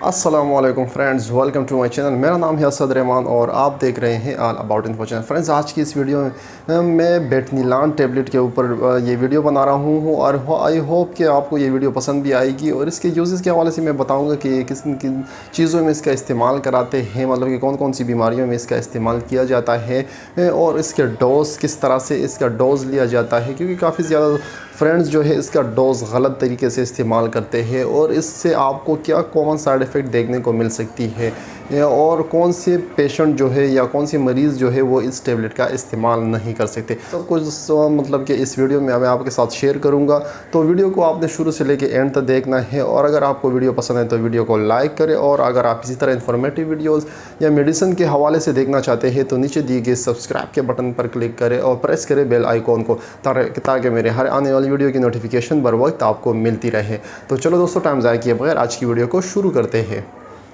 अस्सलामुअलैकुम friends, welcome to my channel. मेरा नाम है असद रहमान और आप देख रहे हैं all about info channel. Friends, आज की इस वीडियो में मैं बेटनिलान टैबलेट के ऊपर ये वीडियो बना रहा हूँ और आई होप कि आपको ये वीडियो पसंद भी आएगी। और इसके यूजेस के हवाले से मैं बताऊँगा कि किस किन चीज़ों में इसका इस्तेमाल कराते हैं, मतलब कि कौन कौन सी बीमारियों में इसका इस्तेमाल किया जाता है और इसके डोज़ किस तरह से इसका डोज़ लिया जाता है, क्योंकि काफ़ी ज़्यादा फ्रेंड्स जो है इसका डोज़ गलत तरीके से इस्तेमाल करते हैं और इससे आपको क्या कॉमन साइड इफ़ेक्ट देखने को मिल सकती है और कौन से पेशेंट जो है या कौन से मरीज़ जो है वो इस टेबलेट का इस्तेमाल नहीं कर सकते। सब कुछ मतलब कि इस वीडियो में मैं आपके साथ शेयर करूंगा, तो वीडियो को आपने शुरू से लेकर एंड तक देखना है। और अगर आपको वीडियो पसंद है तो वीडियो को लाइक करें, और अगर आप इसी तरह इन्फॉर्मेटिव वीडियोज़ या मेडिसिन के हवाले से देखना चाहते हैं तो नीचे दिए गए सब्सक्राइब के बटन पर क्लिक करें और प्रेस करें बेल आइकॉन को, ताकि मेरे हर आने वाली वीडियो की नोटिफिकेशन बर वक्त आपको मिलती रहे। तो चलो दोस्तों, टाइम ज़ाया किए बगैर आज की वीडियो को शुरू करते हैं।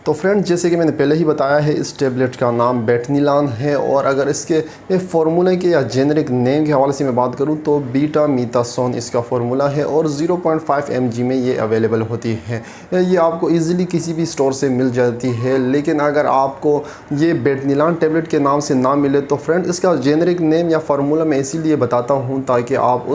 तो फ्रेंड्स, जैसे कि मैंने पहले ही बताया है, इस टेबलेट का नाम बेटनिलान है। और अगर इसके फार्मूले के या जेनरिक नेम के हवाले से मैं बात करूं तो बीटा मीथासोन इसका फार्मूला है और 0.5 mg में ये अवेलेबल होती है। ये आपको इजीली किसी भी स्टोर से मिल जाती है। लेकिन अगर आपको ये बेटनिलान टेबलेट के नाम से ना मिले तो फ्रेंड, इसका जेनरिक नेम या फार्मूला मैं इसीलिए बताता हूँ ताकि आप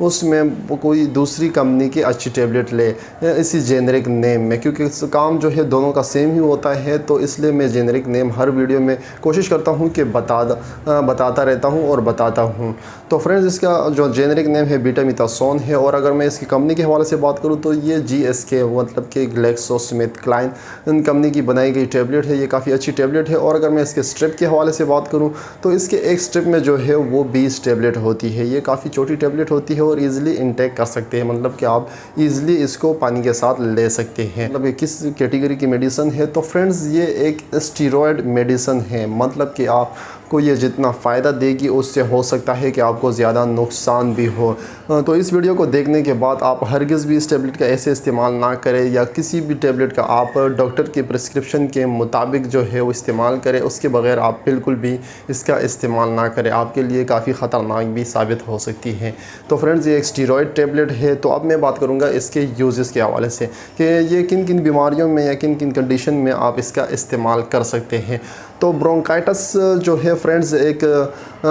उसमें कोई दूसरी कंपनी की अच्छी टेबलेट ले इसी जेनरिक नेम में, क्योंकि काम जो है दोनों का सेम ही होता है। तो इसलिए मैं जेनरिक नेम हर वीडियो में कोशिश करता हूं कि बताता रहता हूं और बताता हूं। तो फ्रेंड्स, इसका जो जेनरिक नेम है बीटा मीथासोन है। और अगर मैं इसकी कंपनी के हवाले से बात करूं तो ये GSK मतलब कि ग्लैक्सोस्मिथक्लाइन कंपनी की बनाई गई टेबलेट है। ये काफ़ी अच्छी टेबलेट है। और अगर मैं इसके स्ट्रिप के हवाले से बात करूँ तो इसके एक स्ट्रिप में जो है वो 20 टेबलेट होती है। ये काफ़ी छोटी टेबलेट होती है और ईज़िली इनटेक कर सकते हैं, मतलब कि आप ईज़िली इसको पानी के साथ ले सकते हैं। मतलब ये किस कैटेगरी की मेडिसिन है तो फ्रेंड्स, ये एक स्टीरॉयड मेडिसिन है। मतलब कि आपको ये जितना फ़ायदा देगी उससे हो सकता है कि आपको ज़्यादा नुकसान भी हो। तो इस वीडियो को देखने के बाद आप हरगिज़ भी इस टेबलेट का ऐसे इस्तेमाल ना करें, या किसी भी टेबलेट का आप डॉक्टर के प्रिस्क्रिप्शन के मुताबिक जो है वो इस्तेमाल करें। उसके बगैर आप बिल्कुल भी इसका इस्तेमाल ना करें, आपके लिए काफ़ी ख़तरनाक भी साबित हो सकती है। तो फ्रेंड्स, ये एक स्टीरॉयड टेबलेट है। तो अब मैं बात करूँगा इसके यूजेस के हवाले से कि ये किन किन बीमारियों में या किन किन कंडीशन में आप इसका इस्तेमाल कर सकते हैं। तो ब्रोंकाइटिस जो है फ्रेंड्स, एक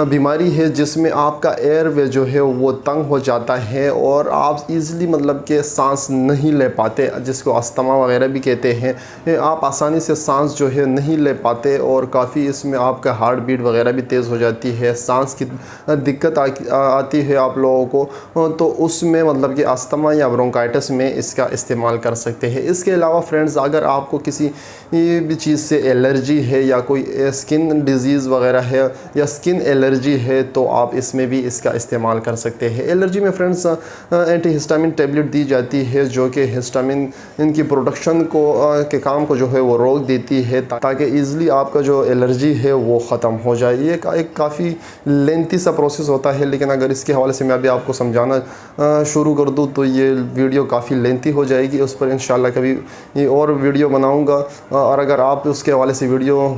बीमारी है जिसमें आपका एयरवे जो है वो तंग हो जाता है और आप इजीली मतलब कि सांस नहीं ले पाते, जिसको अस्थमा वगैरह भी कहते हैं। आप आसानी से सांस जो है नहीं ले पाते और काफ़ी इसमें आपका हार्ट बीट वगैरह भी तेज़ हो जाती है, सांस की दिक्कत आती है आप लोगों को। तो उसमें मतलब कि अस्थमा या ब्रोंकाइटिस में इसका इस्तेमाल कर सकते हैं। इसके अलावा फ्रेंड्स, अगर आपको किसी भी चीज़ से एलर्जी है या कोई स्किन डिजीज़ वगैरह है या स्किन एलर्जी है तो आप इसमें भी इसका इस्तेमाल कर सकते हैं। एलर्जी में फ्रेंड्स एंटी हिस्टामिन टेबलेट दी जाती है जो कि हिस्टामिन इनकी प्रोडक्शन के काम को जो है वो रोक देती है, ताकि ईज़िली आपका जो एलर्जी है वो ख़त्म हो जाए। ये एक काफ़ी लेंथी सा प्रोसेस होता है, लेकिन अगर इसके हवाले से मैं अभी आपको समझाना शुरू कर दूँ तो ये वीडियो काफ़ी लेंथी हो जाएगी। उस पर इंशाल्लाह कभी और वीडियो बनाऊँगा। और अगर आप उसके हवाले से वीडियो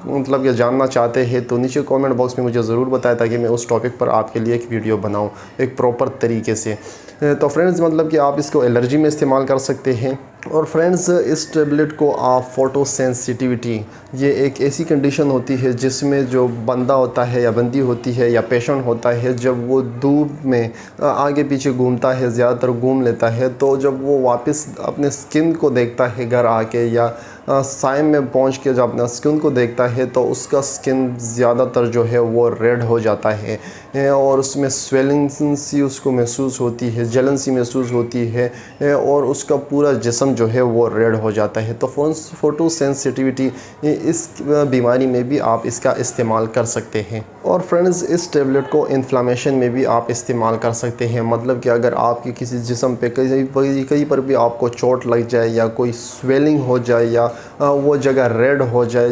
मतलब ये जानना चाहते हैं तो नीचे कमेंट बॉक्स में मुझे ज़रूर बताएं, ताकि मैं उस टॉपिक पर आपके लिए एक वीडियो बनाऊं एक प्रॉपर तरीके से। तो फ्रेंड्स, मतलब कि आप इसको एलर्जी में इस्तेमाल कर सकते हैं। और फ्रेंड्स, इस टेबलेट को आप फोटो सेंसिटिविटी, ये एक ऐसी कंडीशन होती है जिसमें जो बंदा होता है या बंदी होती है या पेशेंट होता है, जब वो धूप में आगे पीछे घूमता है, ज़्यादातर घूम लेता है, तो जब वो वापस अपने स्किन को देखता है घर आके या साय में पहुंच के जब अपना स्किन को देखता है तो उसका स्किन ज़्यादातर जो है वो रेड हो जाता है और उसमें स्वेलिंग सी उसको महसूस होती है, जलन सी महसूस होती है और उसका पूरा जिस्म जो है वो रेड हो जाता है। तो फोटो सेंसिटिविटी, इस बीमारी में भी आप इसका इस्तेमाल कर सकते हैं। और फ्रेंड्स, इस टेबलेट को इन्फ्लामेशन में भी आप इस्तेमाल कर सकते हैं। मतलब कि अगर आपकी किसी जिस्म पे कहीं पर भी आपको चोट लग जाए या कोई स्वेलिंग हो जाए या वो जगह रेड हो जाए,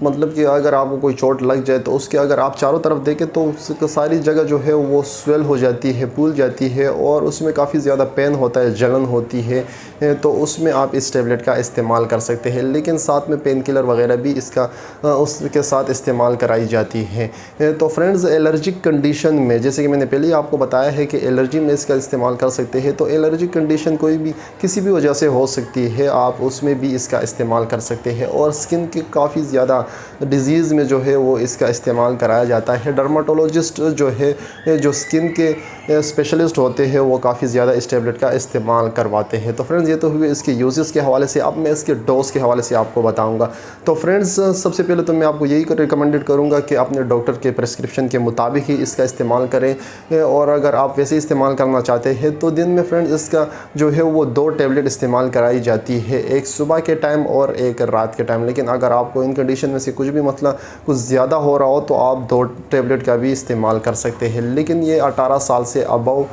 मतलब कि अगर आपको कोई चोट लग जाए तो उसके अगर आप चारों तरफ देखें तो उसकी सारी जगह जो है वो स्वेल हो जाती है, फूल जाती है और उसमें काफ़ी ज़्यादा पेन होता है, जलन होती है। तो उसमें आप इस टेबलेट का इस्तेमाल कर सकते हैं। लेकिन साथ में पेन किलर वगैरह भी इसका उसके साथ इस्तेमाल कराई जाती है। तो फ्रेंड्स, एलर्जिक कंडीशन में, जैसे कि मैंने पहले ही आपको बताया है कि एलर्जी में इसका इस्तेमाल कर सकते हैं, तो एलर्जिक कंडीशन कोई भी किसी भी वजह से हो सकती है, आप उसमें भी इसका इस्तेमाल कर सकते हैं। और स्किन के काफ़ी ज़्यादा डिजीज़ में जो है वो इसका इस्तेमाल कराया जाता है। डर्माटोलॉजिस्ट जो है, जो स्किन के स्पेशलिस्ट होते हैं, वो काफ़ी ज़्यादा इस टेबलेट का इस्तेमाल करवाते हैं। तो फ्रेंड्स, ये तो हुए इसके यूजेस के हवाले से। अब मैं इसके डोज के हवाले से आपको बताऊंगा। तो फ्रेंड्स, सबसे पहले तो मैं आपको यही रिकमेंडेड करूंगा कि अपने डॉक्टर के प्रिस्क्रिप्शन के मुताबिक ही इसका इस्तेमाल करें। और अगर आप वैसे इस्तेमाल करना चाहते हैं तो दिन में फ्रेंड्स इसका जो है वो 2 टेबलेट इस्तेमाल कराई जाती है, एक सुबह के टाइम और एक रात के टाइम। लेकिन अगर आपको इन कंडीशन में से कुछ भी मतलब कुछ ज़्यादा हो रहा हो तो आप 2 टेबलेट का भी इस्तेमाल कर सकते हैं। लेकिन ये 18 साल से अबव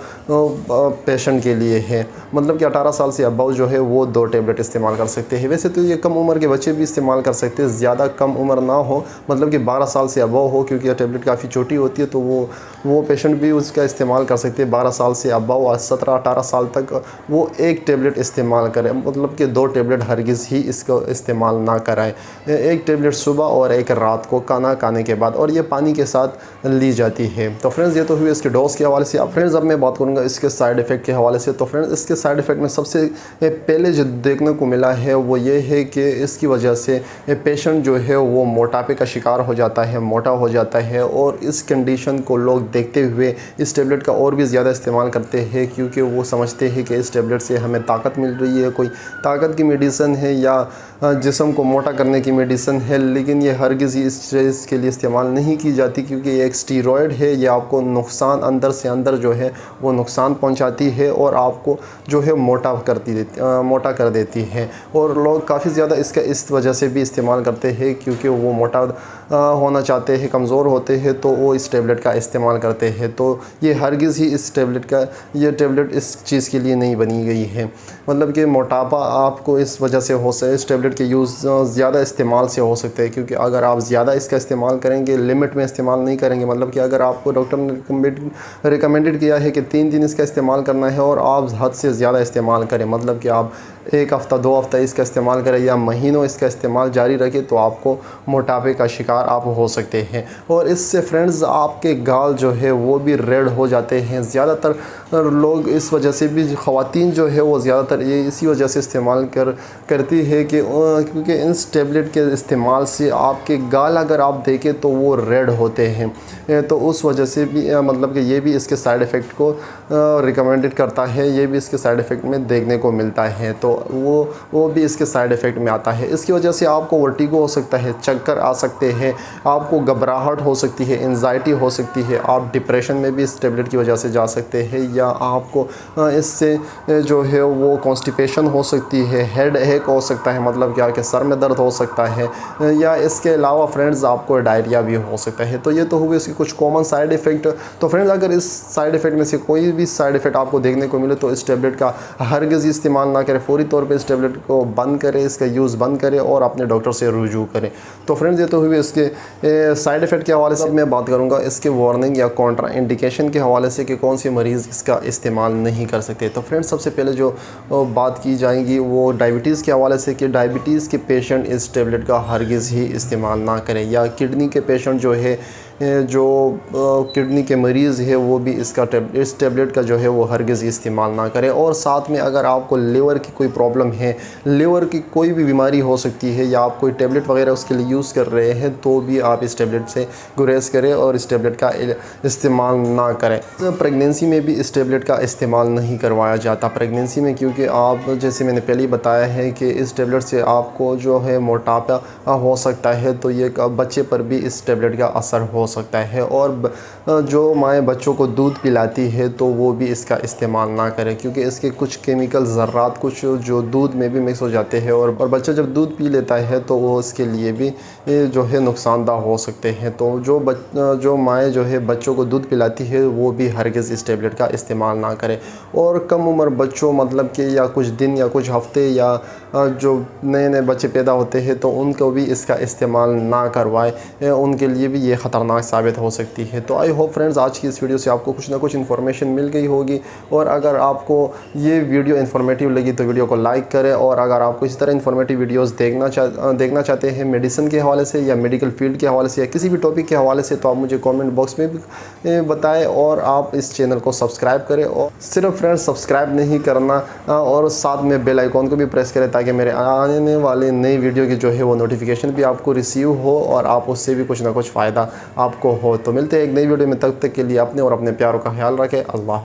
पेशेंट के लिए है, मतलब कि 18 साल से अबव जो है वो 2 टेबलेट इस्तेमाल कर सकते हैं। वैसे तो ये कम उम्र के बच्चे भी इस्तेमाल कर सकते हैं, ज़्यादा कम उम्र ना हो, मतलब कि 12 साल से अबव हो, क्योंकि यह टेबलेट काफ़ी छोटी होती है, तो वो पेशेंट भी उसका इस्तेमाल कर सकते हैं। 12 साल से अबव और 17-18 साल तक वो 1 टेबलेट इस्तेमाल करें, मतलब कि 2 टेबलेट हरगिज़ ही इसको इस्तेमाल ना कराएं। 1 टेबलेट सुबह और 1 रात को खाना खाने के बाद, और ये पानी के साथ ली जाती है। तो फ्रेंड्स, ये तो हुई इसके डोज के हवाले से। अब फ्रेंड्स, अब मैं बात करूँगा इसके साइड इफ़ेक्ट के हवाले से। तो फ्रेंड्स, इसके साइड इफ़ेक्ट में सबसे पहले जो देखने को मिला है वो ये है कि इसकी वजह से पेशेंट जो है वो मोटापे का शिकार हो जाता है, मोटा हो जाता है। और इस कंडीशन को लोग देखते हुए इस टेबलेट का और भी ज़्यादा इस्तेमाल करते हैं, क्योंकि वो समझते हैं कि इस टेबलेट से हमें ताकत मिल रही है, कोई ताकत की मेडिसिन है या जिस्म को मोटा करने की मेडिसिन है। लेकिन ये हरगिज़ ही इस चीज़ के लिए इस्तेमाल नहीं की जाती, क्योंकि ये एक स्टीरॉयड है। ये आपको नुकसान अंदर से अंदर जो है वो नुकसान पहुंचाती है और आपको जो है मोटा कर देती है। और लोग काफ़ी ज़्यादा इसका इस वजह से भी इस्तेमाल करते हैं, क्योंकि वो मोटा होना चाहते हैं, कमज़ोर होते हैं, तो वो इस टेबलेट का इस्तेमाल करते हैं। तो ये हरगिज़ ही इस टेबलेट इस चीज़ के लिए नहीं बनी गई है। मतलब कि मोटापा आपको इस वजह से हो सकता है, इस टेबलेट के यूज़ ज़्यादा इस्तेमाल से हो सकते हैं, क्योंकि अगर आप ज़्यादा इसका इस्तेमाल करेंगे, लिमिट में इस्तेमाल नहीं करेंगे, मतलब कि अगर आपको डॉक्टर ने रिकमेंडेड किया है कि 3 दिन इसका इस्तेमाल करना है और आप हद से ज़्यादा इस्तेमाल करें, मतलब कि आप 1 हफ़्ता 2 हफ़्ता इसका इस्तेमाल करें या महीनों इसका इस्तेमाल जारी रखें, तो आपको मोटापे का शिकार आप हो सकते हैं। और इससे फ्रेंड्स, आपके गाल जो है वो भी रेड हो जाते हैं। ज़्यादातर लोग इस वजह से भी, ख़वातीन जो है वो ज़्यादातर ये इसी वजह से इस्तेमाल करती है कि क्योंकि इस टेबलेट के इस्तेमाल से आपके गाल अगर आप देखें तो वो रेड होते हैं। तो उस वजह से भी मतलब कि ये भी इसके साइड इफ़ेक्ट को रिकमेंडेड करता है, ये भी इसके साइड इफ़ेक्ट में देखने को मिलता है। तो वो भी इसके साइड इफ़ेक्ट में आता है। इसकी वजह से आपको वर्टिगो हो सकता है, चक्कर आ सकते हैं, आपको घबराहट हो सकती है, एंजाइटी हो सकती है, आप डिप्रेशन में भी इस टेबलेट की वजह से जा सकते हैं, या आपको इससे जो है वो कॉन्स्टिपेशन हो सकती है, हेड एक हो सकता है, मतलब क्या कि सर में दर्द हो सकता है, या इसके अलावा फ्रेंड्स आपको डायरिया भी हो सकता है। तो ये तो हुए इसके कुछ कॉमन साइड इफ़ेक्ट। तो फ्रेंड्स, अगर इस साइड इफ़ेक्ट में से कोई भी साइड इफ़ेक्ट आपको देखने को मिले तो इस टेबलेट का हरगिज़ इस्तेमाल ना करें, फौरी तौर पे इस टेबलेट को बंद करें, इसका यूज़ बंद करें और अपने डॉक्टर से रुजू करें। तो फ्रेंड्स, ये तो हुए इसके साइड इफ़ेक्ट के हवाले से। मैं बात करूँगा इसके वार्निंग या कॉन्ट्रा इंडिकेशन के हवाले से कि कौन से मरीज़ इसका इस्तेमाल नहीं कर सकते। तो फ्रेंड्स, सबसे पहले जो बात की जाएगी वो डायबिटीज़ के हवाले से, कि डायबिटीज़ के पेशेंट इस टेबलेट का हरगिज़ ही इस्तेमाल ना करें, या किडनी के पेशेंट जो है, जो किडनी के मरीज़ है, वो भी इस टेबलेट का जो है वो हरगिज़ इस्तेमाल ना करें। और साथ में अगर आपको लीवर की कोई प्रॉब्लम है, लीवर की कोई भी बीमारी हो सकती है, या आप कोई टेबलेट वगैरह उसके लिए यूज़ कर रहे हैं, तो भी आप इस टेबलेट से गुरेज करें और इस टेबलेट का इस्तेमाल ना करें। प्रेगनेंसी में भी इस टेबलेट का इस्तेमाल नहीं करवाया जाता प्रेगनेंसी में, क्योंकि आप, जैसे मैंने पहले ही बताया है कि इस टेबलेट से आपको जो है मोटापा हो सकता है, तो ये बच्चे पर भी इस टेबलेट का असर हो सकता है। और जो माएँ बच्चों को दूध पिलाती है तो वो भी इसका इस्तेमाल ना करें, क्योंकि इसके कुछ केमिकल ज़र्रात कुछ जो दूध में भी मिक्स हो जाते हैं, और बच्चा जब दूध पी लेता है तो वो इसके लिए भी जो है नुकसानदा हो सकते हैं। तो जो माएँ जो है बच्चों को दूध पिलाती है वो भी हरगिज़ इस टेबलेट का इस्तेमाल ना करें। और कम उम्र बच्चों, मतलब कि या कुछ दिन या कुछ हफ्ते या जो नए बच्चे पैदा होते हैं, तो उनको भी इसका इस्तेमाल ना करवाएं, उनके लिए भी ये ख़तरनाक ख़तरनाक साबित हो सकती है। तो आई होप फ्रेंड्स आज की इस वीडियो से आपको कुछ ना कुछ इन्फॉर्मेशन मिल गई होगी, और अगर आपको ये वीडियो इन्फॉर्मेटिव लगी तो वीडियो को लाइक करें, और अगर आपको इस तरह इन्फॉर्मेटिव वीडियोज़ देखना चाहते हैं मेडिसिन के हवाले से या मेडिकल फील्ड के हवाले से या किसी भी टॉपिक के हवाले से, तो आप मुझे कमेंट बॉक्स में भी बताएं, और आप इस चैनल को सब्सक्राइब करें। और सिर्फ फ्रेंड्स सब्सक्राइब नहीं करना, और साथ में बेल आइकॉन को भी प्रेस करें ताकि मेरे आने वाले नई वीडियो की जो है वो नोटिफिकेशन भी आपको रिसीव हो और आप उससे भी कुछ ना कुछ फ़ायदा आपको हो। तो मिलते हैं एक नई वीडियो में, तब तक के लिए अपने और अपने प्यारों का ख्याल रखें। अल्लाह।